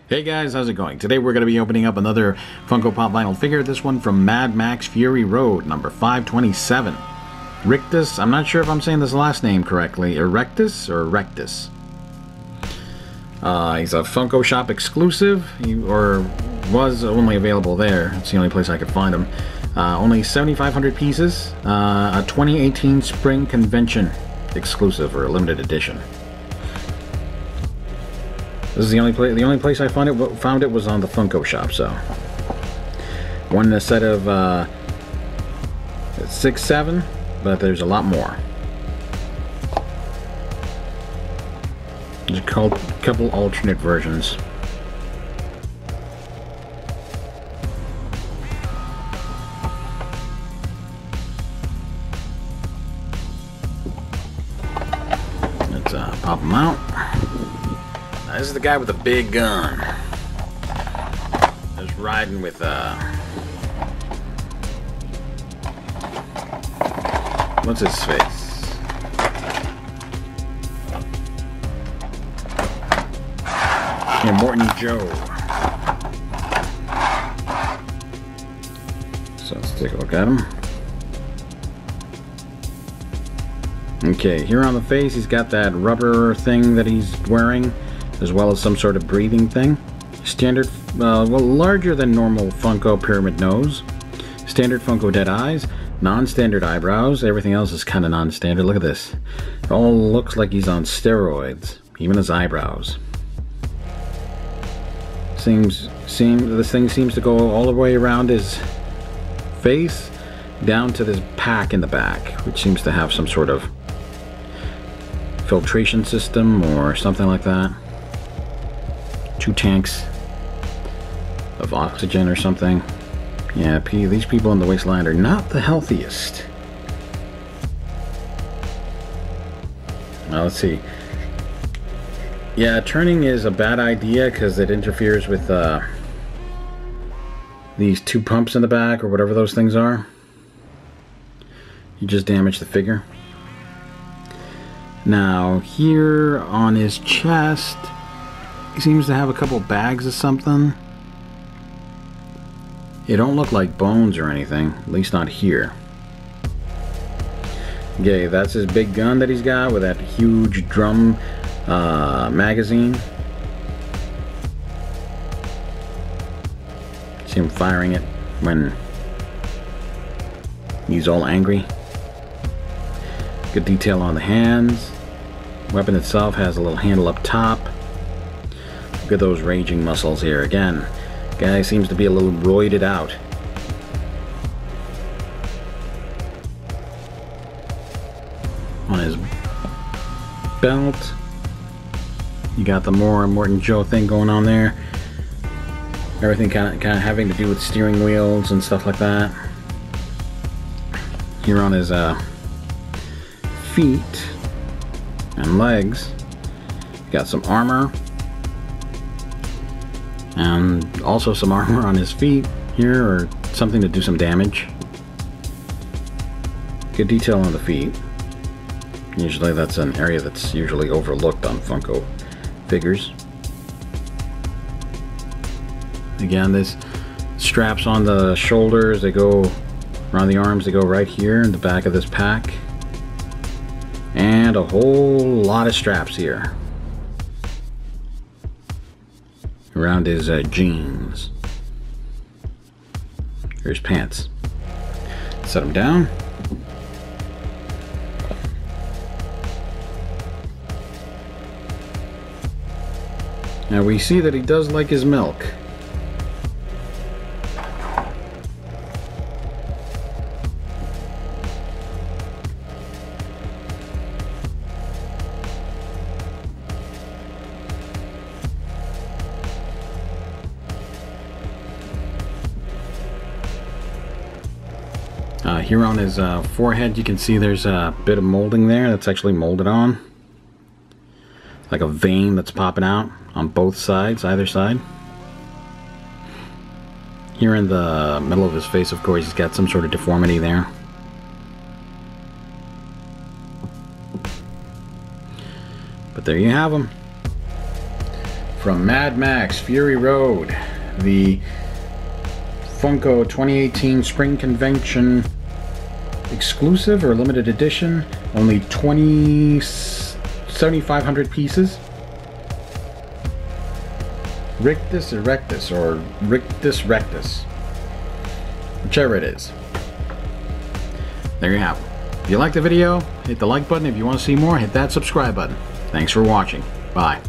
Hey guys, how's it going? Today we're going to be opening up another Funko Pop vinyl figure, this one from Mad Max Fury Road, number 527. Rictus, I'm not sure if I'm saying this last name correctly, Erectus or Rectus. He's a Funko Shop exclusive, or was only available there. It's the only place I could find him. Only 7,500 pieces, a 2018 Spring Convention exclusive or limited edition. This is the only place I found it was on the Funko Shop. So one in a set of 6, 7, but there's a lot more. There's a couple alternate versions. Let's pop them out. This is the guy with the big gun. Just riding with what's his face? Yeah, Morton Joe. So let's take a look at him. Okay, here on the face he's got that rubber thing that he's wearing, as well as some sort of breathing thing. Standard, well, larger than normal Funko pyramid nose. Standard Funko dead eyes. Non-standard eyebrows. Everything else is kind of non-standard. Look at this. It all looks like he's on steroids. Even his eyebrows. This thing seems to go all the way around his face, down to this pack in the back, which seems to have some sort of filtration system or something like that. 2 tanks of oxygen or something. Yeah, these people in the wasteland are not the healthiest. Now let's see. Yeah, turning is a bad idea because it interferes with these 2 pumps in the back or whatever those things are. You just damage the figure. Now here on his chest, he seems to have a couple bags of something. They don't look like bones or anything, at least not here. Okay, that's his big gun that he's got with that huge drum magazine. See him firing it when he's all angry. Good detail on the hands. Weapon itself has a little handle up top. Look at those raging muscles here. Again, guy seems to be a little roided out. On his belt, you got the Morton Joe thing going on there. Everything kind of having to do with steering wheels and stuff like that. Here on his feet and legs, got some armor. And also some armor on his feet here, or something to do some damage. Good detail on the feet. Usually that's an area that's usually overlooked on Funko figures. Again, this straps on the shoulders, they go around the arms, they go right here in the back of this pack. And a whole lot of straps here around his jeans. Here's pants. Set them down. Now we see that he does like his milk. Here on his forehead, you can see there's a bit of molding there that's actually molded on. Like a vein that's popping out on both sides, either side. Here in the middle of his face, of course, he's got some sort of deformity there. But there you have them. from Mad Max Fury Road, the Funko 2018 Spring Convention exclusive or limited edition. Only 7,500 pieces. Rictus Erectus or Rictus Rectus, whichever it is. There you have it. If you liked the video, hit the like button. If you want to see more, hit that subscribe button. Thanks for watching. Bye.